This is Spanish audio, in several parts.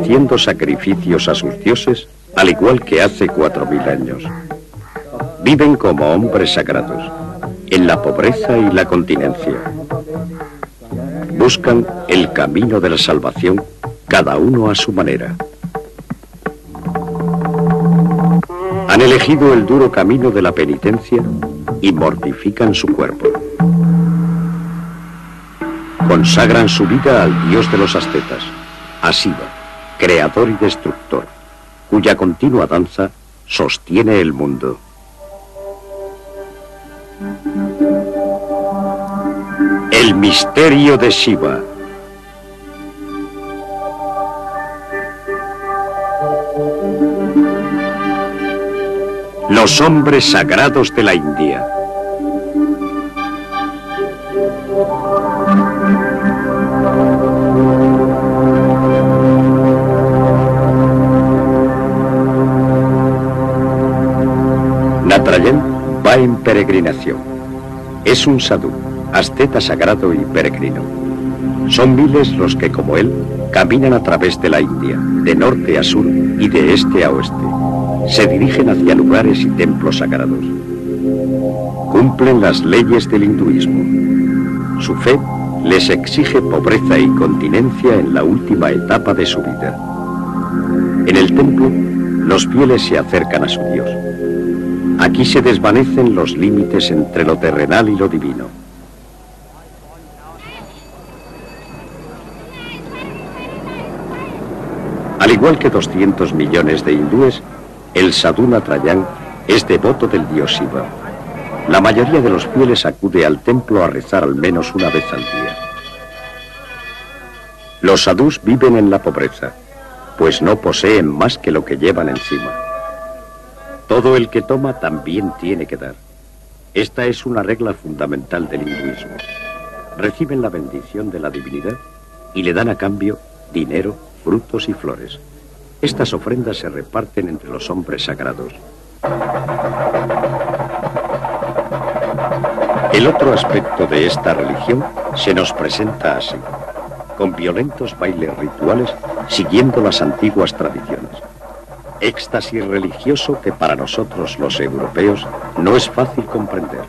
ofreciendo sacrificios a sus dioses, al igual que hace 4000 años. Viven como hombres sagrados, en la pobreza y la continencia. Buscan el camino de la salvación, cada uno a su manera. Han elegido el duro camino de la penitencia y mortifican su cuerpo. Consagran su vida al dios de los ascetas, a Shiva, creador y destructor, cuya continua danza sostiene el mundo. El misterio de Shiva. Los hombres sagrados de la India. Natarajan va en peregrinación. Es un sadhu, asceta sagrado y peregrino. Son miles los que, como él, caminan a través de la India, de norte a sur y de este a oeste. Se dirigen hacia lugares y templos sagrados. Cumplen las leyes del hinduismo. Su fe les exige pobreza y continencia en la última etapa de su vida. En el templo, los fieles se acercan a su Dios. Aquí se desvanecen los límites entre lo terrenal y lo divino. Al igual que 200 millones de hindúes, el sadhu Natarajan es devoto del dios Shiva. La mayoría de los fieles acude al templo a rezar al menos una vez al día. Los sadhus viven en la pobreza, pues no poseen más que lo que llevan encima. Todo el que toma también tiene que dar. Esta es una regla fundamental del hinduismo. Reciben la bendición de la divinidad y le dan a cambio dinero, frutos y flores. Estas ofrendas se reparten entre los hombres sagrados. El otro aspecto de esta religión se nos presenta así, con violentos bailes rituales siguiendo las antiguas tradiciones. Éxtasis religioso que para nosotros los europeos no es fácil comprender.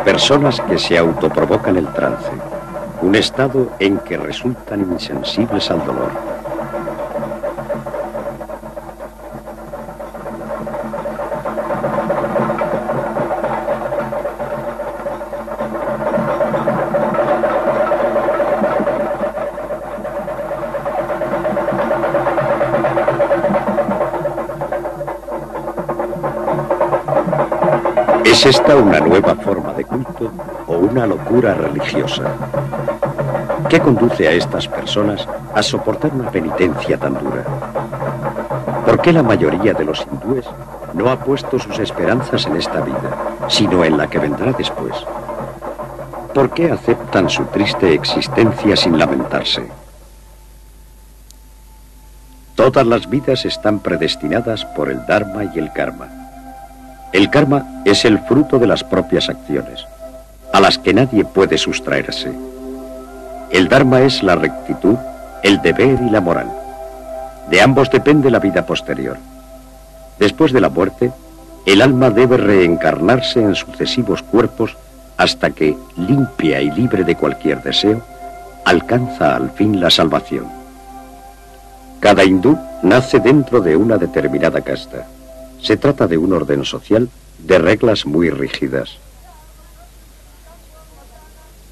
Personas que se autoprovocan el trance, un estado en que resultan insensibles al dolor. ¿Es esta una nueva forma de culto o una locura religiosa? ¿Qué conduce a estas personas a soportar una penitencia tan dura? ¿Por qué la mayoría de los hindúes no ha puesto sus esperanzas en esta vida, sino en la que vendrá después? ¿Por qué aceptan su triste existencia sin lamentarse? Todas las vidas están predestinadas por el Dharma y el Karma. El karma es el fruto de las propias acciones, a las que nadie puede sustraerse. El dharma es la rectitud, el deber y la moral. De ambos depende la vida posterior. Después de la muerte, el alma debe reencarnarse en sucesivos cuerpos hasta que, limpia y libre de cualquier deseo, alcanza al fin la salvación. Cada hindú nace dentro de una determinada casta. Se trata de un orden social de reglas muy rígidas.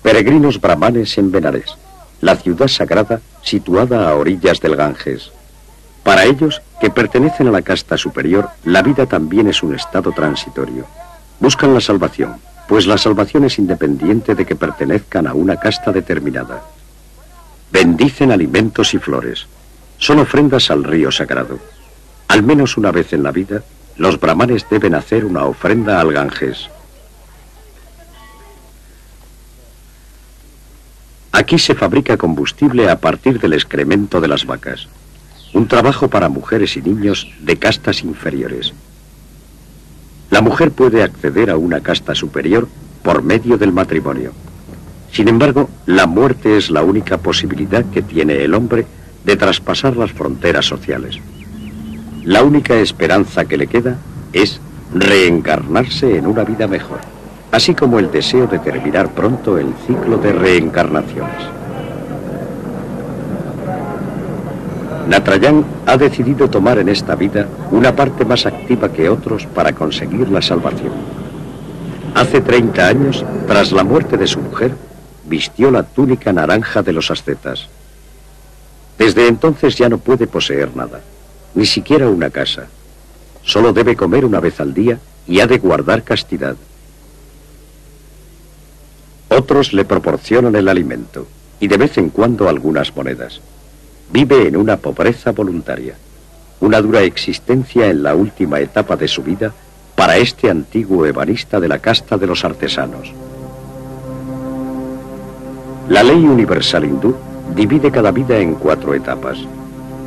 Peregrinos brahmanes en Benares, la ciudad sagrada situada a orillas del Ganges. Para ellos, que pertenecen a la casta superior, la vida también es un estado transitorio. Buscan la salvación, pues la salvación es independiente de que pertenezcan a una casta determinada. Bendicen alimentos y flores. Son ofrendas al río sagrado. Al menos una vez en la vida, los brahmanes deben hacer una ofrenda al Ganges. Aquí se fabrica combustible a partir del excremento de las vacas. Un trabajo para mujeres y niños de castas inferiores. La mujer puede acceder a una casta superior por medio del matrimonio. Sin embargo, la muerte es la única posibilidad que tiene el hombre de traspasar las fronteras sociales. La única esperanza que le queda es reencarnarse en una vida mejor, así como el deseo de terminar pronto el ciclo de reencarnaciones. Narayan ha decidido tomar en esta vida una parte más activa que otros para conseguir la salvación. Hace 30 años, tras la muerte de su mujer, vistió la túnica naranja de los ascetas. Desde entonces ya no puede poseer nada, ni siquiera una casa. Solo debe comer una vez al día y ha de guardar castidad. Otros le proporcionan el alimento y de vez en cuando algunas monedas. Vive en una pobreza voluntaria, una dura existencia en la última etapa de su vida para este antiguo ebanista de la casta de los artesanos. La ley universal hindú divide cada vida en 4 etapas.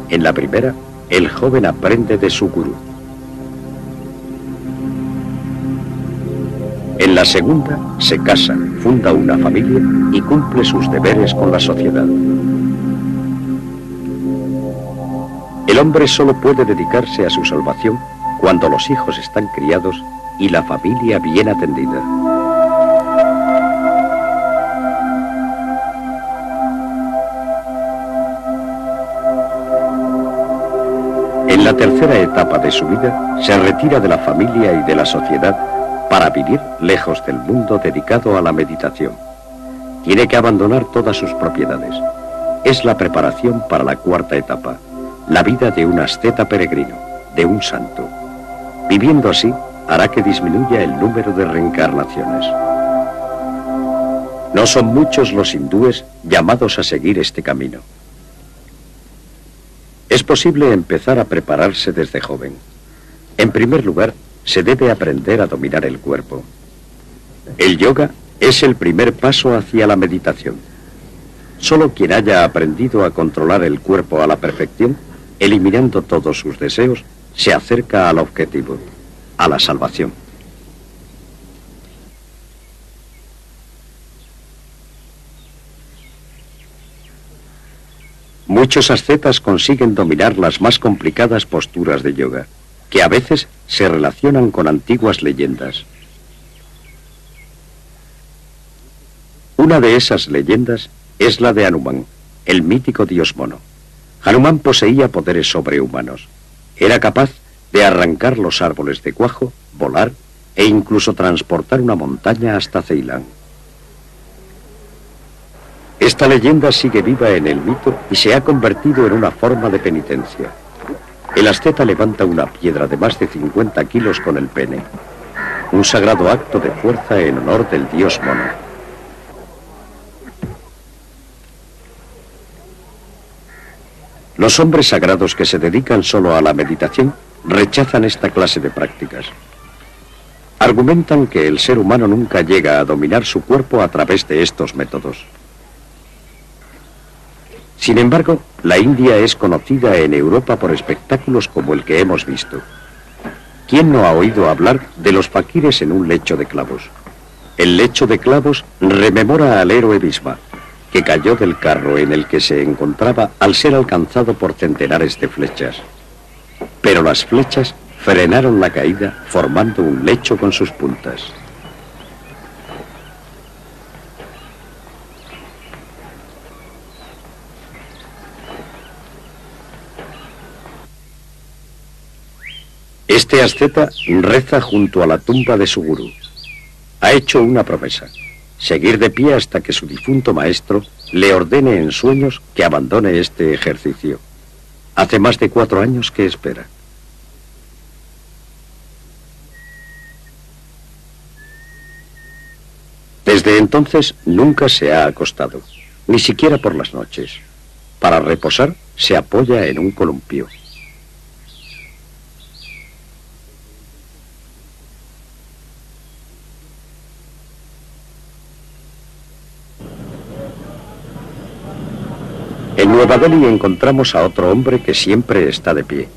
En la primera, el joven aprende de su gurú. En la segunda, se casa, funda una familia y cumple sus deberes con la sociedad. El hombre solo puede dedicarse a su salvación cuando los hijos están criados y la familia bien atendida. En la tercera etapa de su vida, se retira de la familia y de la sociedad para vivir lejos del mundo dedicado a la meditación. Tiene que abandonar todas sus propiedades. Es la preparación para la cuarta etapa, la vida de un asceta peregrino, de un santo. Viviendo así, hará que disminuya el número de reencarnaciones. No son muchos los hindúes llamados a seguir este camino. Es posible empezar a prepararse desde joven. En primer lugar, se debe aprender a dominar el cuerpo. El yoga es el primer paso hacia la meditación. Solo quien haya aprendido a controlar el cuerpo a la perfección, eliminando todos sus deseos, se acerca al objetivo, a la salvación. Muchos ascetas consiguen dominar las más complicadas posturas de yoga, que a veces se relacionan con antiguas leyendas. Una de esas leyendas es la de Hanuman, el mítico dios mono. Hanuman poseía poderes sobrehumanos. Era capaz de arrancar los árboles de cuajo, volar e incluso transportar una montaña hasta Ceilán. Esta leyenda sigue viva en el mito y se ha convertido en una forma de penitencia. El asceta levanta una piedra de más de 50 kilos con el pene, un sagrado acto de fuerza en honor del dios mono. Los hombres sagrados que se dedican solo a la meditación rechazan esta clase de prácticas. Argumentan que el ser humano nunca llega a dominar su cuerpo a través de estos métodos. Sin embargo, la India es conocida en Europa por espectáculos como el que hemos visto. ¿Quién no ha oído hablar de los faquires en un lecho de clavos? El lecho de clavos rememora al héroe Bhisma, que cayó del carro en el que se encontraba al ser alcanzado por centenares de flechas. Pero las flechas frenaron la caída formando un lecho con sus puntas. Este asceta reza junto a la tumba de su gurú. Ha hecho una promesa: seguir de pie hasta que su difunto maestro le ordene en sueños que abandone este ejercicio. Hace más de 4 años que espera. Desde entonces nunca se ha acostado, ni siquiera por las noches. Para reposar se apoya en un columpio. En Nueva Delhi encontramos a otro hombre que siempre está de pie.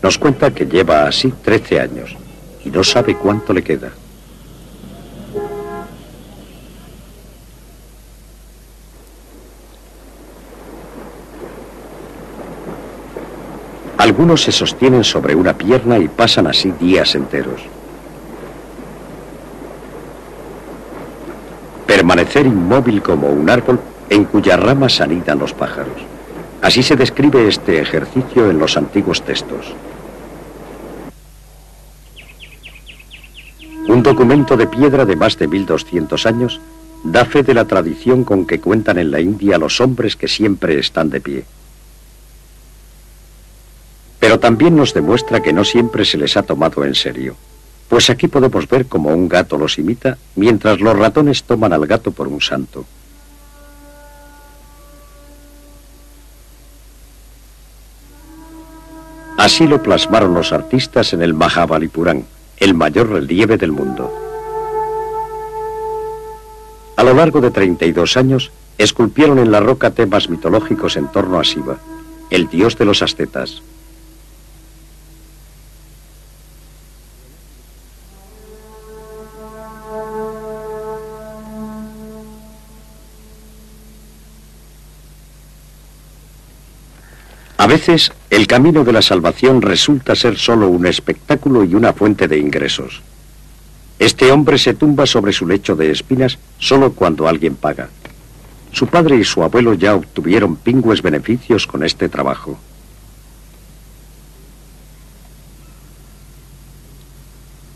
Nos cuenta que lleva así 13 años y no sabe cuánto le queda. Algunos se sostienen sobre una pierna y pasan así días enteros. Permanecer inmóvil como un árbol en cuyas ramas anidan los pájaros. Así se describe este ejercicio en los antiguos textos. Un documento de piedra de más de 1200 años da fe de la tradición con que cuentan en la India los hombres que siempre están de pie. Pero también nos demuestra que no siempre se les ha tomado en serio, pues aquí podemos ver cómo un gato los imita, mientras los ratones toman al gato por un santo. Así lo plasmaron los artistas en el Mahabalipuram, el mayor relieve del mundo. A lo largo de 32 años, esculpieron en la roca temas mitológicos en torno a Shiva, el dios de los ascetas. A veces, el camino de la salvación resulta ser solo un espectáculo y una fuente de ingresos. Este hombre se tumba sobre su lecho de espinas solo cuando alguien paga. Su padre y su abuelo ya obtuvieron pingües beneficios con este trabajo.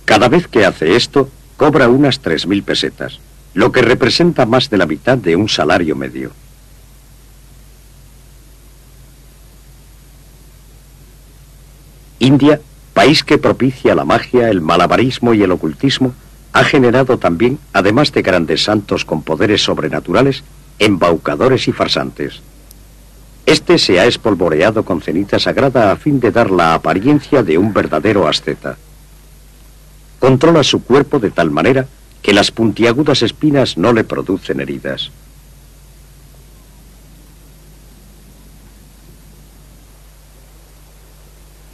Cada vez que hace esto, cobra unas 3000 pesetas, lo que representa más de la mitad de un salario medio. India, país que propicia la magia, el malabarismo y el ocultismo, ha generado también, además de grandes santos con poderes sobrenaturales, embaucadores y farsantes. Este se ha espolvoreado con ceniza sagrada a fin de dar la apariencia de un verdadero asceta. Controla su cuerpo de tal manera que las puntiagudas espinas no le producen heridas.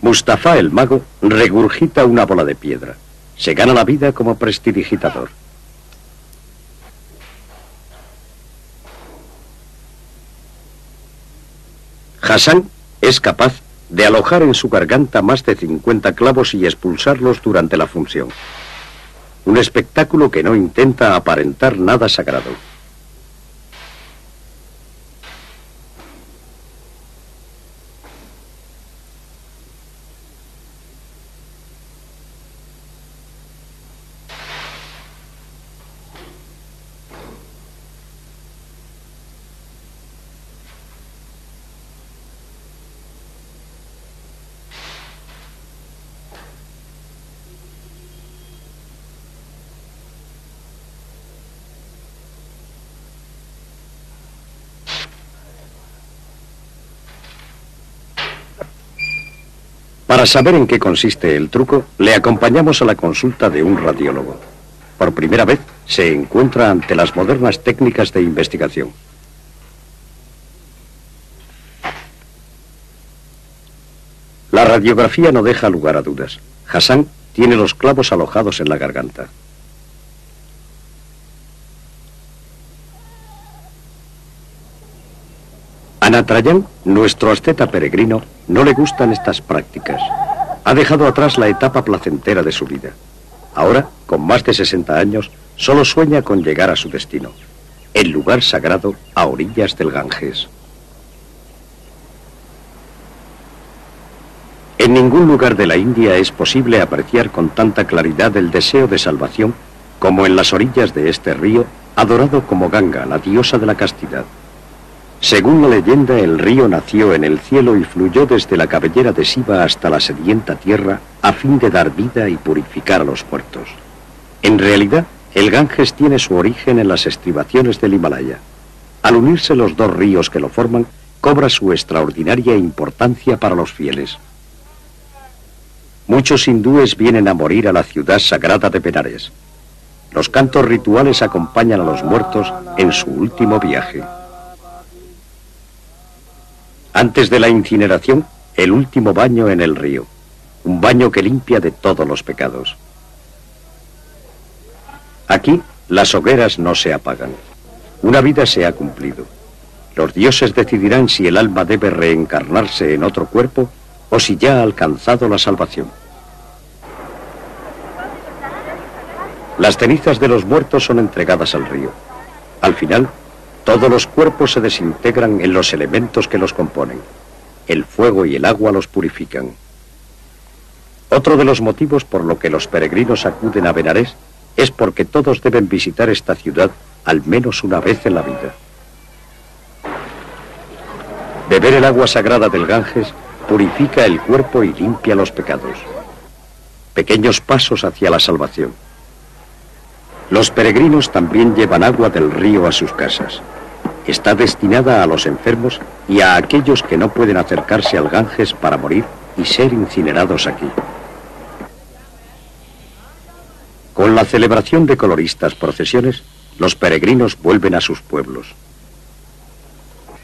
Mustafa el mago regurgita una bola de piedra. Se gana la vida como prestidigitador. Hassan es capaz de alojar en su garganta más de 50 clavos y expulsarlos durante la función. Un espectáculo que no intenta aparentar nada sagrado. Para saber en qué consiste el truco, le acompañamos a la consulta de un radiólogo. Por primera vez se encuentra ante las modernas técnicas de investigación. La radiografía no deja lugar a dudas. Hassan tiene los clavos alojados en la garganta. A Natarajan, nuestro asceta peregrino, no le gustan estas prácticas. Ha dejado atrás la etapa placentera de su vida. Ahora, con más de 60 años, solo sueña con llegar a su destino, el lugar sagrado a orillas del Ganges. En ningún lugar de la India es posible apreciar con tanta claridad el deseo de salvación como en las orillas de este río, adorado como Ganga, la diosa de la castidad. Según la leyenda, el río nació en el cielo y fluyó desde la cabellera de Shiva hasta la sedienta tierra a fin de dar vida y purificar a los muertos. En realidad, el Ganges tiene su origen en las estribaciones del Himalaya. Al unirse los dos ríos que lo forman, cobra su extraordinaria importancia para los fieles. Muchos hindúes vienen a morir a la ciudad sagrada de Benares. Los cantos rituales acompañan a los muertos en su último viaje. Antes de la incineración, el último baño en el río. Un baño que limpia de todos los pecados. Aquí, las hogueras no se apagan. Una vida se ha cumplido. Los dioses decidirán si el alma debe reencarnarse en otro cuerpo o si ya ha alcanzado la salvación. Las cenizas de los muertos son entregadas al río. Al final, todos los cuerpos se desintegran en los elementos que los componen. El fuego y el agua los purifican. Otro de los motivos por lo que los peregrinos acuden a Benarés es porque todos deben visitar esta ciudad al menos una vez en la vida. Beber el agua sagrada del Ganges purifica el cuerpo y limpia los pecados. Pequeños pasos hacia la salvación. Los peregrinos también llevan agua del río a sus casas. Está destinada a los enfermos y a aquellos que no pueden acercarse al Ganges para morir y ser incinerados aquí. Con la celebración de coloristas procesiones, los peregrinos vuelven a sus pueblos.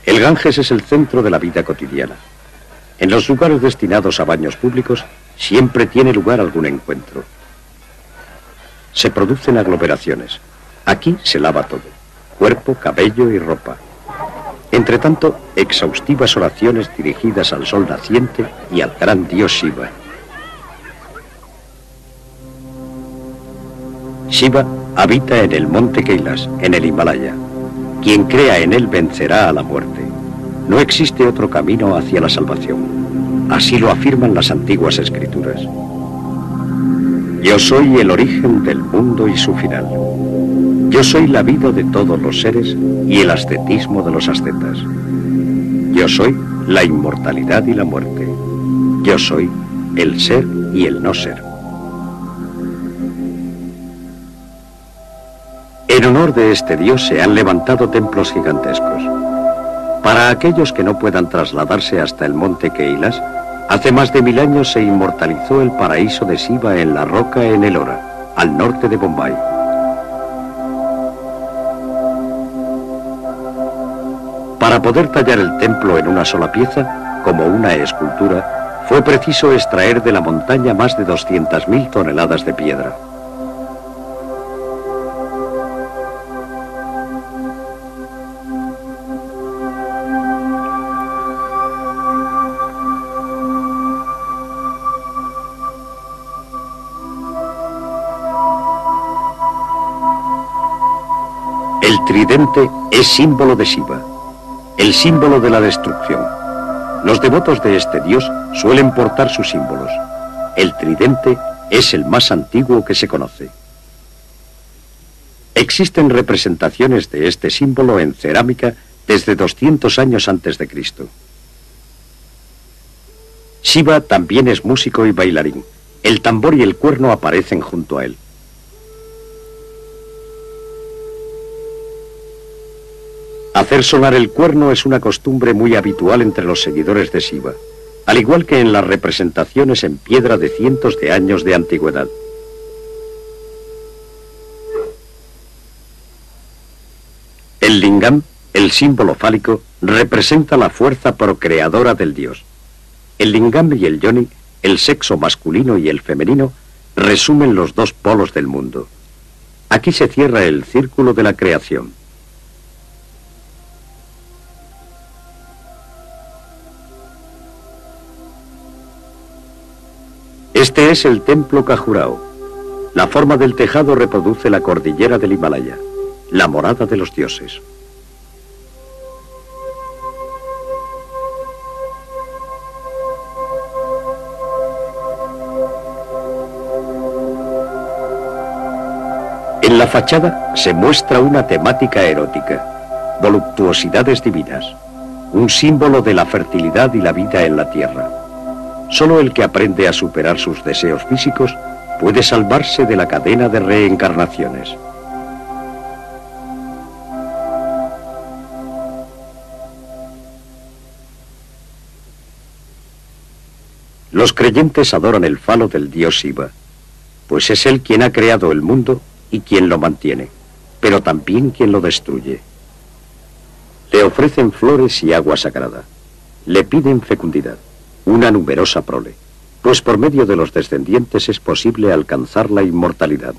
El Ganges es el centro de la vida cotidiana. En los lugares destinados a baños públicos siempre tiene lugar algún encuentro. Se producen aglomeraciones. Aquí se lava todo: cuerpo, cabello y ropa. Entre tanto, exhaustivas oraciones dirigidas al sol naciente y al gran dios Shiva. Shiva habita en el monte Kailas, en el Himalaya. Quien crea en él vencerá a la muerte. No existe otro camino hacia la salvación. Así lo afirman las antiguas escrituras. Yo soy el origen del mundo y su final. Yo soy la vida de todos los seres y el ascetismo de los ascetas. Yo soy la inmortalidad y la muerte. Yo soy el ser y el no ser. En honor de este dios se han levantado templos gigantescos. Para aquellos que no puedan trasladarse hasta el monte Kailas, hace más de 1000 años se inmortalizó el paraíso de Shiva en la roca en Ellora, al norte de Bombay. Para poder tallar el templo en una sola pieza, como una escultura, fue preciso extraer de la montaña más de 200.000 toneladas de piedra. El tridente es símbolo de Shiva, el símbolo de la destrucción. Los devotos de este dios suelen portar sus símbolos. El tridente es el más antiguo que se conoce. Existen representaciones de este símbolo en cerámica desde 200 años antes de Cristo. Shiva también es músico y bailarín. El tambor y el cuerno aparecen junto a él. Hacer sonar el cuerno es una costumbre muy habitual entre los seguidores de Shiva, al igual que en las representaciones en piedra de cientos de años de antigüedad. El lingam, el símbolo fálico, representa la fuerza procreadora del dios. El lingam y el yoni, el sexo masculino y el femenino, resumen los dos polos del mundo. Aquí se cierra el círculo de la creación. Este es el templo Khajuraho. La forma del tejado reproduce la cordillera del Himalaya, la morada de los dioses. En la fachada se muestra una temática erótica, voluptuosidades divinas, un símbolo de la fertilidad y la vida en la tierra. Solo el que aprende a superar sus deseos físicos puede salvarse de la cadena de reencarnaciones. Los creyentes adoran el falo del dios Shiva, pues es él quien ha creado el mundo y quien lo mantiene, pero también quien lo destruye. Le ofrecen flores y agua sagrada. Le piden fecundidad, una numerosa prole, pues por medio de los descendientes es posible alcanzar la inmortalidad.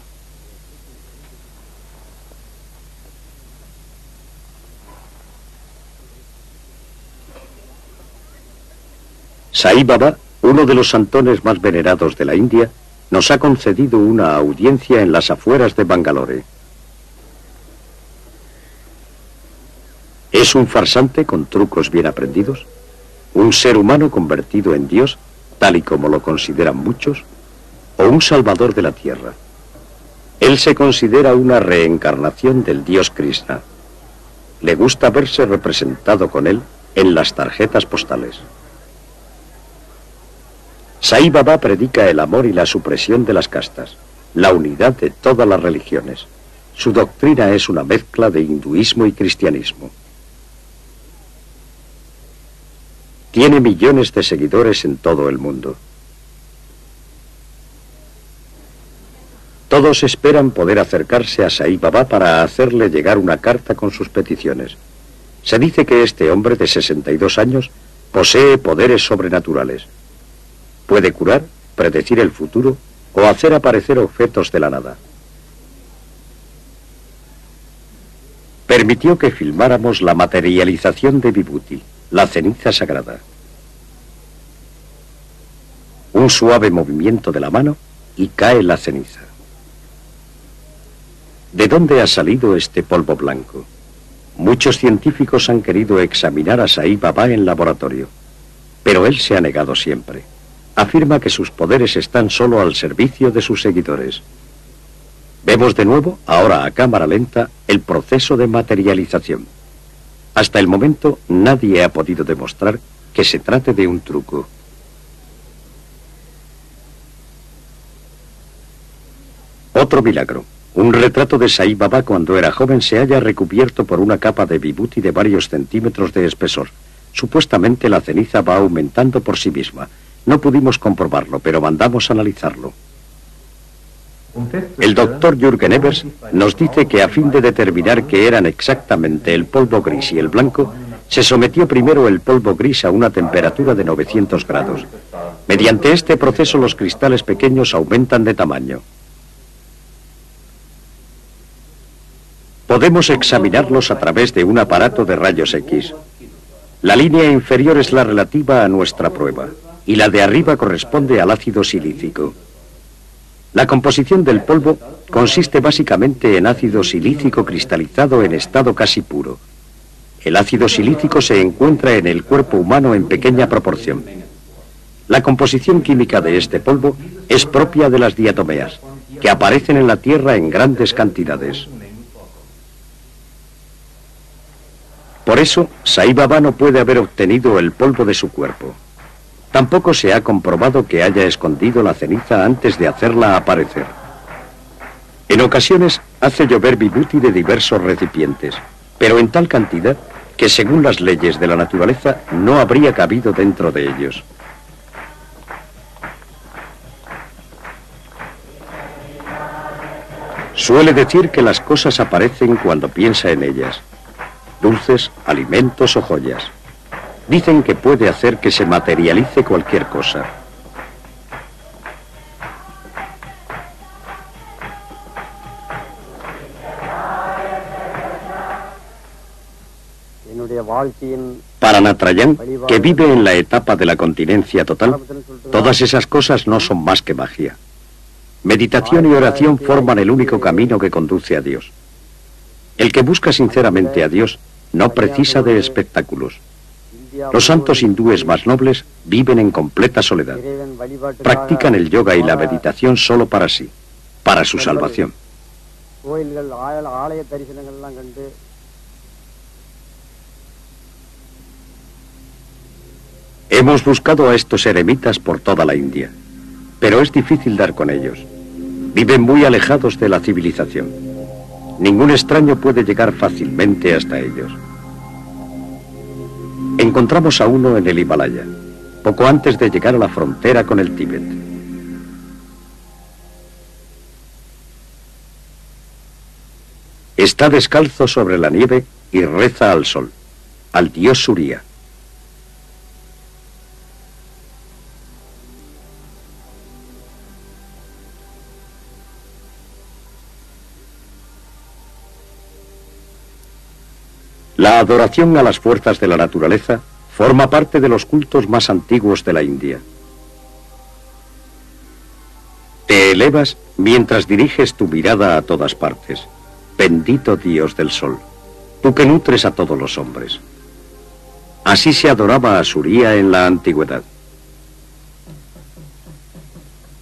Sai Baba, uno de los santones más venerados de la India, nos ha concedido una audiencia en las afueras de Bangalore. ¿Es un farsante con trucos bien aprendidos? ¿Un ser humano convertido en Dios, tal y como lo consideran muchos? ¿O un salvador de la tierra? Él se considera una reencarnación del dios Krishna. Le gusta verse representado con él en las tarjetas postales. Sai Baba predica el amor y la supresión de las castas, la unidad de todas las religiones. Su doctrina es una mezcla de hinduismo y cristianismo. Tiene millones de seguidores en todo el mundo. Todos esperan poder acercarse a Sai Baba para hacerle llegar una carta con sus peticiones. Se dice que este hombre de 62 años posee poderes sobrenaturales. Puede curar, predecir el futuro o hacer aparecer objetos de la nada. Permitió que filmáramos la materialización de Vibhuti, la ceniza sagrada. Un suave movimiento de la mano y cae la ceniza. ¿De dónde ha salido este polvo blanco? Muchos científicos han querido examinar a Sai Baba en laboratorio, pero él se ha negado siempre. Afirma que sus poderes están solo al servicio de sus seguidores. Vemos de nuevo, ahora a cámara lenta, el proceso de materialización. Hasta el momento nadie ha podido demostrar que se trate de un truco. Otro milagro. Un retrato de Sai Baba cuando era joven se halla recubierto por una capa de Vibhuti de varios centímetros de espesor. Supuestamente la ceniza va aumentando por sí misma. No pudimos comprobarlo, pero mandamos analizarlo. El doctor Jürgen Evers nos dice que a fin de determinar qué eran exactamente el polvo gris y el blanco, se sometió primero el polvo gris a una temperatura de 900 grados. Mediante este proceso los cristales pequeños aumentan de tamaño. Podemos examinarlos a través de un aparato de rayos X. La línea inferior es la relativa a nuestra prueba y la de arriba corresponde al ácido silícico. La composición del polvo consiste básicamente en ácido silícico cristalizado en estado casi puro. El ácido silícico se encuentra en el cuerpo humano en pequeña proporción. La composición química de este polvo es propia de las diatomeas, que aparecen en la Tierra en grandes cantidades. Por eso, Sai Baba no puede haber obtenido el polvo de su cuerpo. Tampoco se ha comprobado que haya escondido la ceniza antes de hacerla aparecer. En ocasiones hace llover Vibhuti de diversos recipientes, pero en tal cantidad que según las leyes de la naturaleza no habría cabido dentro de ellos. Suele decir que las cosas aparecen cuando piensa en ellas. Dulces, alimentos o joyas. Dicen que puede hacer que se materialice cualquier cosa. Para Natarajan, que vive en la etapa de la continencia total, todas esas cosas no son más que magia. Meditación y oración forman el único camino que conduce a Dios. El que busca sinceramente a Dios no precisa de espectáculos. Los santos hindúes más nobles viven en completa soledad. Practican el yoga y la meditación solo para sí, para su salvación. Hemos buscado a estos eremitas por toda la India, pero es difícil dar con ellos. Viven muy alejados de la civilización. Ningún extraño puede llegar fácilmente hasta ellos. Encontramos a uno en el Himalaya, poco antes de llegar a la frontera con el Tíbet. Está descalzo sobre la nieve y reza al sol, al dios Surya. La adoración a las fuerzas de la naturaleza forma parte de los cultos más antiguos de la India. Te elevas mientras diriges tu mirada a todas partes. Bendito Dios del sol, tú que nutres a todos los hombres. Así se adoraba a Surya en la antigüedad.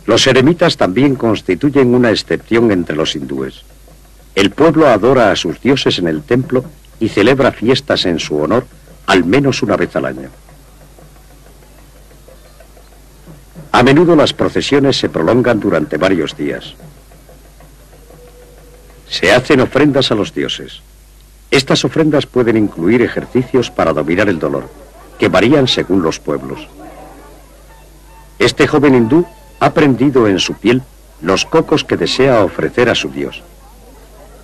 Los eremitas también constituyen una excepción entre los hindúes. El pueblo adora a sus dioses en el templo y celebra fiestas en su honor al menos una vez al año. A menudo las procesiones se prolongan durante varios días. Se hacen ofrendas a los dioses. Estas ofrendas pueden incluir ejercicios para dominar el dolor, que varían según los pueblos. Este joven hindú ha prendido en su piel los cocos que desea ofrecer a su dios.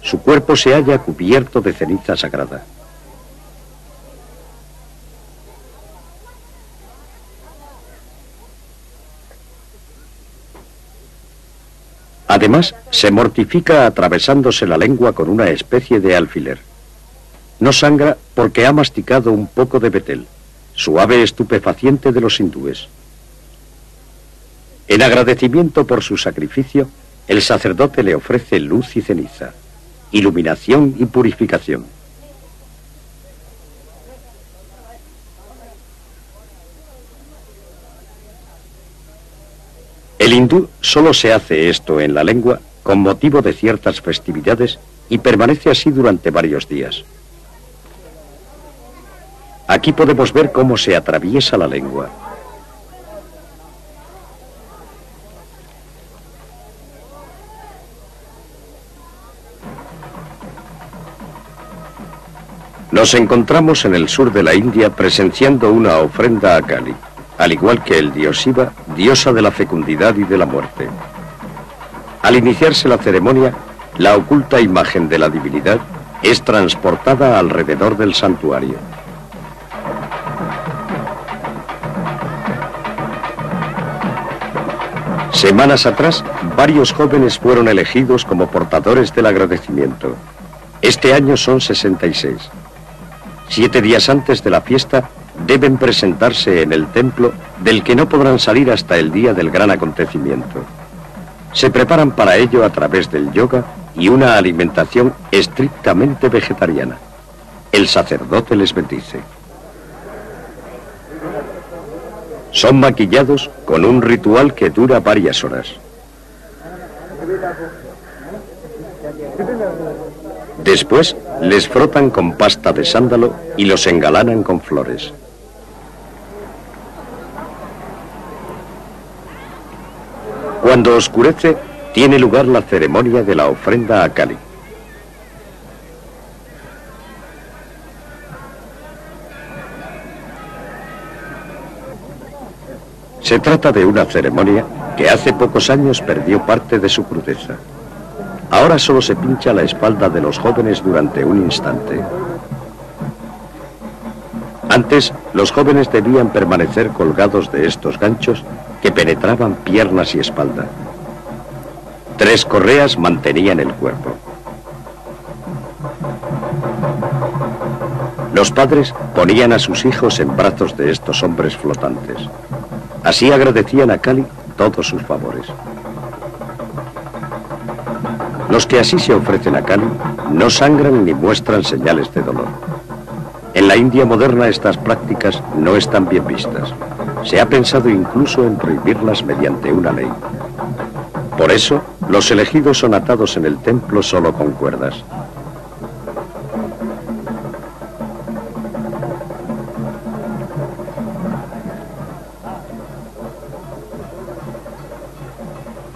Su cuerpo se halla cubierto de ceniza sagrada. Además, se mortifica atravesándose la lengua con una especie de alfiler. No sangra porque ha masticado un poco de betel, suave estupefaciente de los hindúes. En agradecimiento por su sacrificio, el sacerdote le ofrece luz y ceniza, iluminación y purificación. El hindú solo se hace esto en la lengua con motivo de ciertas festividades y permanece así durante varios días. Aquí podemos ver cómo se atraviesa la lengua. Nos encontramos en el sur de la India presenciando una ofrenda a Kali, al igual que el dios Shiva, diosa de la fecundidad y de la muerte. Al iniciarse la ceremonia, la oculta imagen de la divinidad es transportada alrededor del santuario. Semanas atrás, varios jóvenes fueron elegidos como portadores del agradecimiento. Este año son 66. 7 días antes de la fiesta, deben presentarse en el templo, del que no podrán salir hasta el día del gran acontecimiento. Se preparan para ello a través del yoga y una alimentación estrictamente vegetariana. El sacerdote les bendice. Son maquillados con un ritual que dura varias horas. Después, les frotan con pasta de sándalo y los engalanan con flores. Cuando oscurece, tiene lugar la ceremonia de la ofrenda a Kali. Se trata de una ceremonia que hace pocos años perdió parte de su crudeza. Ahora solo se pincha la espalda de los jóvenes durante un instante. Antes, los jóvenes debían permanecer colgados de estos ganchos que penetraban piernas y espalda. 3 correas mantenían el cuerpo. Los padres ponían a sus hijos en brazos de estos hombres flotantes. Así agradecían a Kali todos sus favores. Los que así se ofrecen a Kali no sangran ni muestran señales de dolor. En la India moderna estas prácticas no están bien vistas. Se ha pensado incluso en prohibirlas mediante una ley. Por eso, los elegidos son atados en el templo solo con cuerdas.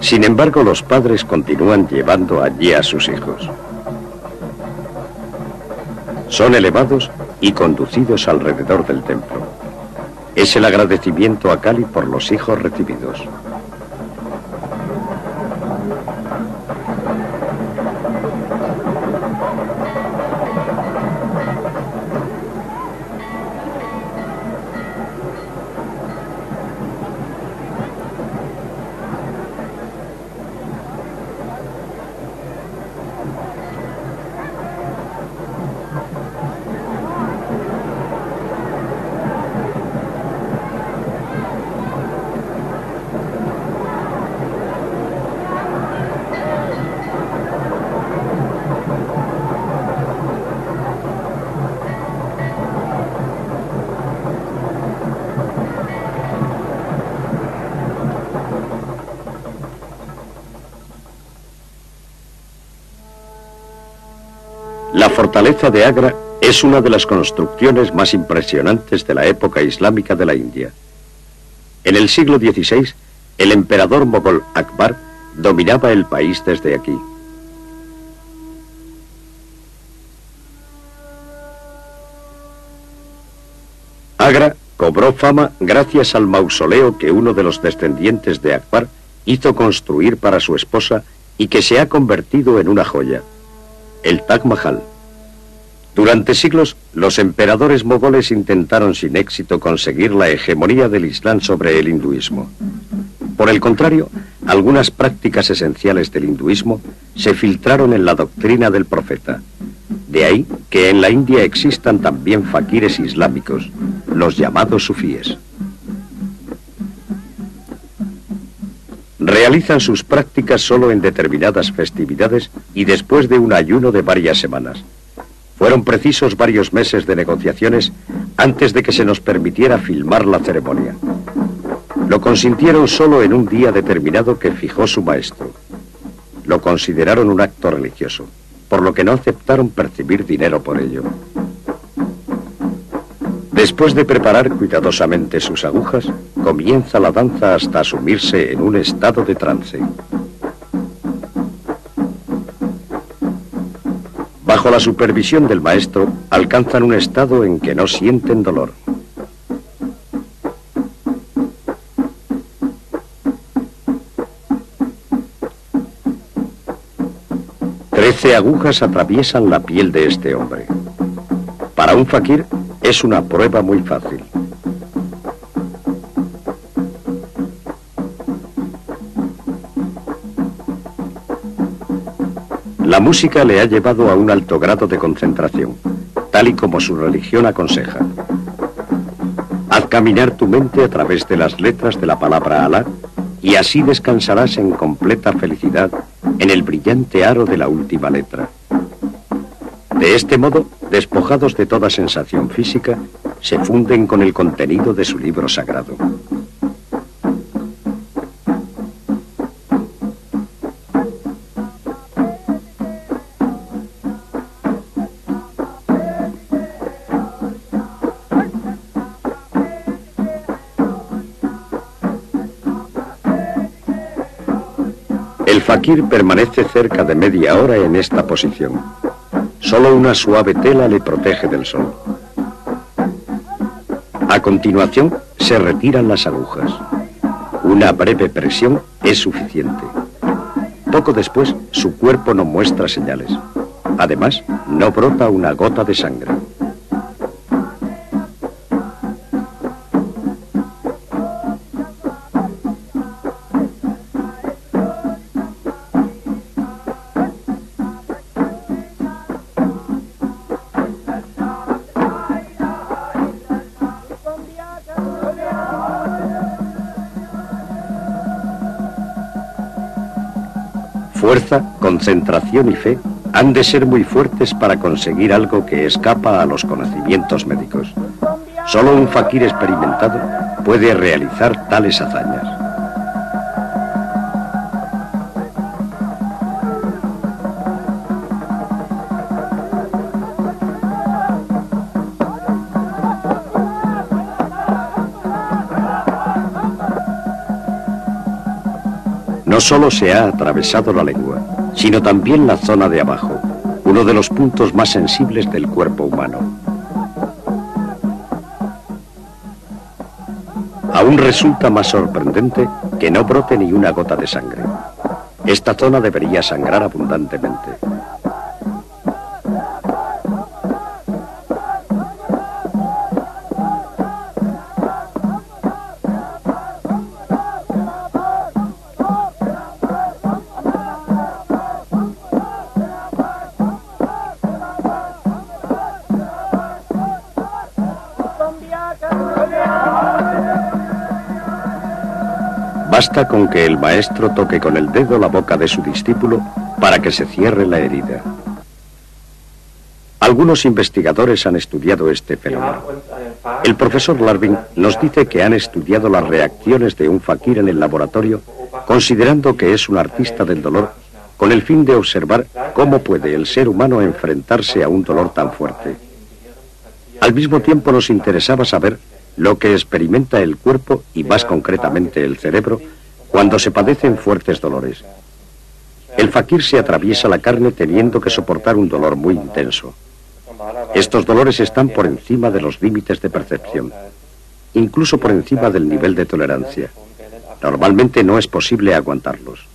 Sin embargo, los padres continúan llevando allí a sus hijos. Son elevados y conducidos alrededor del templo. Es el agradecimiento a Kali por los hijos recibidos. fortaleza de Agra es una de las construcciones más impresionantes de la época islámica de la India. En el siglo XVI, el emperador mogol Akbar dominaba el país desde aquí. Agra cobró fama gracias al mausoleo que uno de los descendientes de Akbar hizo construir para su esposa y que se ha convertido en una joya, el Taj Mahal. Durante siglos, los emperadores mogoles intentaron sin éxito conseguir la hegemonía del Islam sobre el hinduismo. Por el contrario, algunas prácticas esenciales del hinduismo se filtraron en la doctrina del profeta. De ahí que en la India existan también faquires islámicos, los llamados sufíes. Realizan sus prácticas solo en determinadas festividades y después de un ayuno de varias semanas. Fueron precisos varios meses de negociaciones antes de que se nos permitiera filmar la ceremonia. Lo consintieron solo en un día determinado que fijó su maestro. Lo consideraron un acto religioso, por lo que no aceptaron percibir dinero por ello. Después de preparar cuidadosamente sus agujas, comienza la danza hasta sumirse en un estado de trance. Bajo la supervisión del maestro, alcanzan un estado en que no sienten dolor. Trece agujas atraviesan la piel de este hombre. Para un fakir es una prueba muy fácil. La música le ha llevado a un alto grado de concentración, tal y como su religión aconseja. Haz caminar tu mente a través de las letras de la palabra Alá y así descansarás en completa felicidad en el brillante aro de la última letra. De este modo, despojados de toda sensación física, se funden con el contenido de su libro sagrado. El fakir permanece cerca de media hora en esta posición. Solo una suave tela le protege del sol. A continuación, se retiran las agujas. Una breve presión es suficiente. Poco después, su cuerpo no muestra señales. Además, no brota una gota de sangre. Fuerza, concentración y fe han de ser muy fuertes para conseguir algo que escapa a los conocimientos médicos. Solo un fakir experimentado puede realizar tales hazañas. No solo se ha atravesado la lengua, sino también la zona de abajo, uno de los puntos más sensibles del cuerpo humano. Aún resulta más sorprendente que no brote ni una gota de sangre. Esta zona debería sangrar abundantemente. Basta con que el maestro toque con el dedo la boca de su discípulo para que se cierre la herida. Algunos investigadores han estudiado este fenómeno. El profesor Larvin nos dice que han estudiado las reacciones de un fakir en el laboratorio, considerando que es un artista del dolor con el fin de observar cómo puede el ser humano enfrentarse a un dolor tan fuerte. Al mismo tiempo nos interesaba saber lo que experimenta el cuerpo y más concretamente el cerebro cuando se padecen fuertes dolores. El fakir se atraviesa la carne teniendo que soportar un dolor muy intenso. Estos dolores están por encima de los límites de percepción, incluso por encima del nivel de tolerancia. Normalmente no es posible aguantarlos.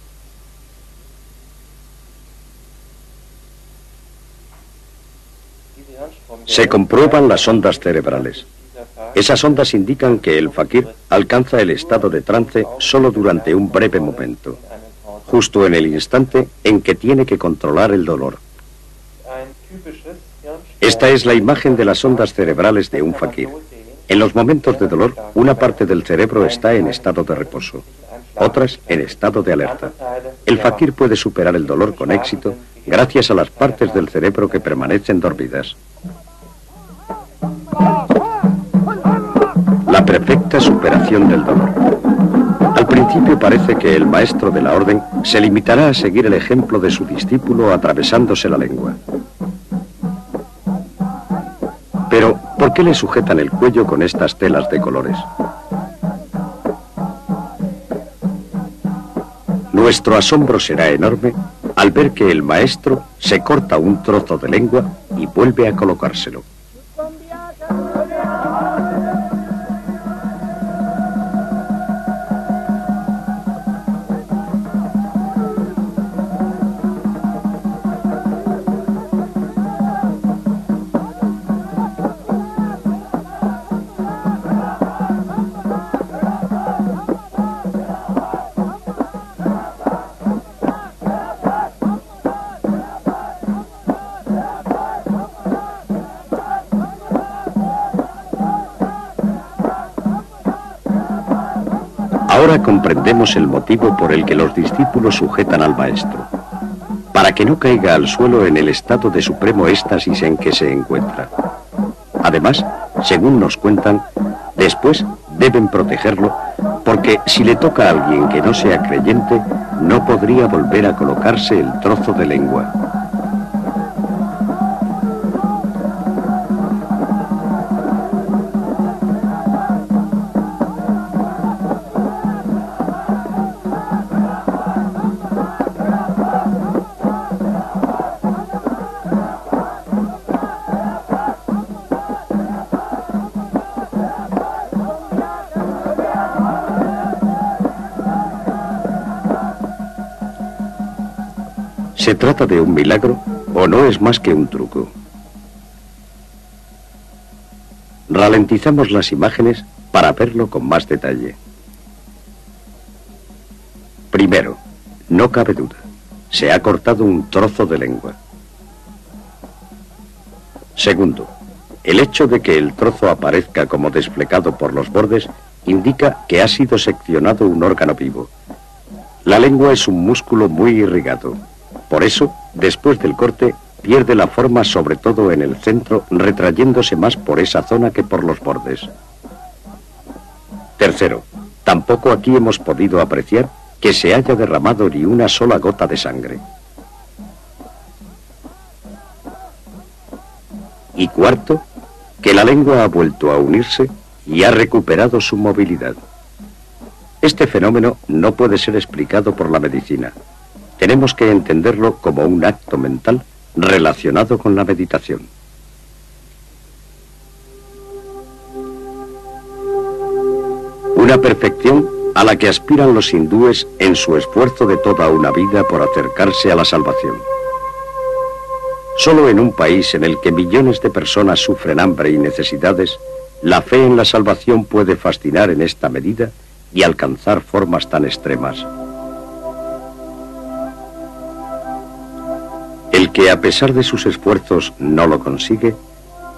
Se comprueban las ondas cerebrales. Esas ondas indican que el fakir alcanza el estado de trance solo durante un breve momento, justo en el instante en que tiene que controlar el dolor. Esta es la imagen de las ondas cerebrales de un fakir. En los momentos de dolor, una parte del cerebro está en estado de reposo, otras en estado de alerta. El fakir puede superar el dolor con éxito gracias a las partes del cerebro que permanecen dormidas. La perfecta superación del dolor. Al principio parece que el maestro de la orden se limitará a seguir el ejemplo de su discípulo atravesándose la lengua. Pero, ¿por qué le sujetan el cuello con estas telas de colores? Nuestro asombro será enorme al ver que el maestro se corta un trozo de lengua y vuelve a colocárselo. Ahora comprendemos el motivo por el que los discípulos sujetan al maestro, para que no caiga al suelo en el estado de supremo éxtasis en que se encuentra. Además, según nos cuentan, después deben protegerlo, porque si le toca a alguien que no sea creyente, no podría volver a colocarse el trozo de lengua. ¿Se trata de un milagro o no es más que un truco? Ralentizamos las imágenes para verlo con más detalle. Primero, no cabe duda, se ha cortado un trozo de lengua. Segundo, el hecho de que el trozo aparezca como desflecado por los bordes indica que ha sido seccionado un órgano vivo. La lengua es un músculo muy irrigado. Por eso, después del corte, pierde la forma sobre todo en el centro, retrayéndose más por esa zona que por los bordes. Tercero, tampoco aquí hemos podido apreciar que se haya derramado ni una sola gota de sangre. Y cuarto, que la lengua ha vuelto a unirse y ha recuperado su movilidad. Este fenómeno no puede ser explicado por la medicina. Tenemos que entenderlo como un acto mental relacionado con la meditación. Una perfección a la que aspiran los hindúes en su esfuerzo de toda una vida por acercarse a la salvación. Solo en un país en el que millones de personas sufren hambre y necesidades, la fe en la salvación puede fascinar en esta medida y alcanzar formas tan extremas. El que a pesar de sus esfuerzos no lo consigue,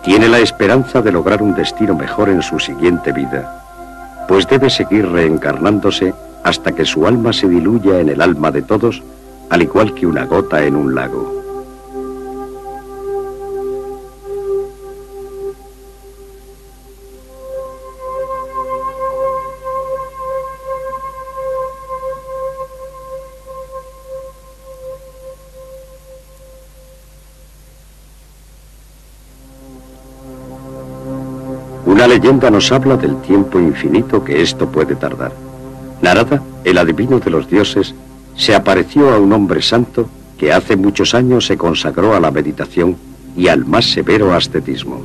tiene la esperanza de lograr un destino mejor en su siguiente vida, pues debe seguir reencarnándose hasta que su alma se diluya en el alma de todos, al igual que una gota en un lago. Una leyenda nos habla del tiempo infinito que esto puede tardar. Narada, el adivino de los dioses, se apareció a un hombre santo que hace muchos años se consagró a la meditación y al más severo ascetismo.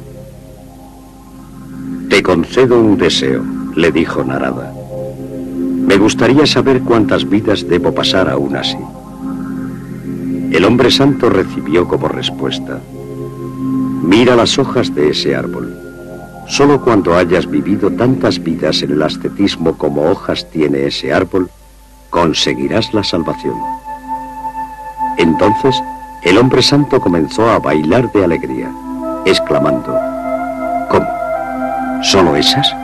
Te concedo un deseo, le dijo Narada. Me gustaría saber cuántas vidas debo pasar aún así. El hombre santo recibió como respuesta: mira las hojas de ese árbol. Solo cuando hayas vivido tantas vidas en el ascetismo como hojas tiene ese árbol, conseguirás la salvación. Entonces, el hombre santo comenzó a bailar de alegría, exclamando: ¿cómo? ¿Solo esas?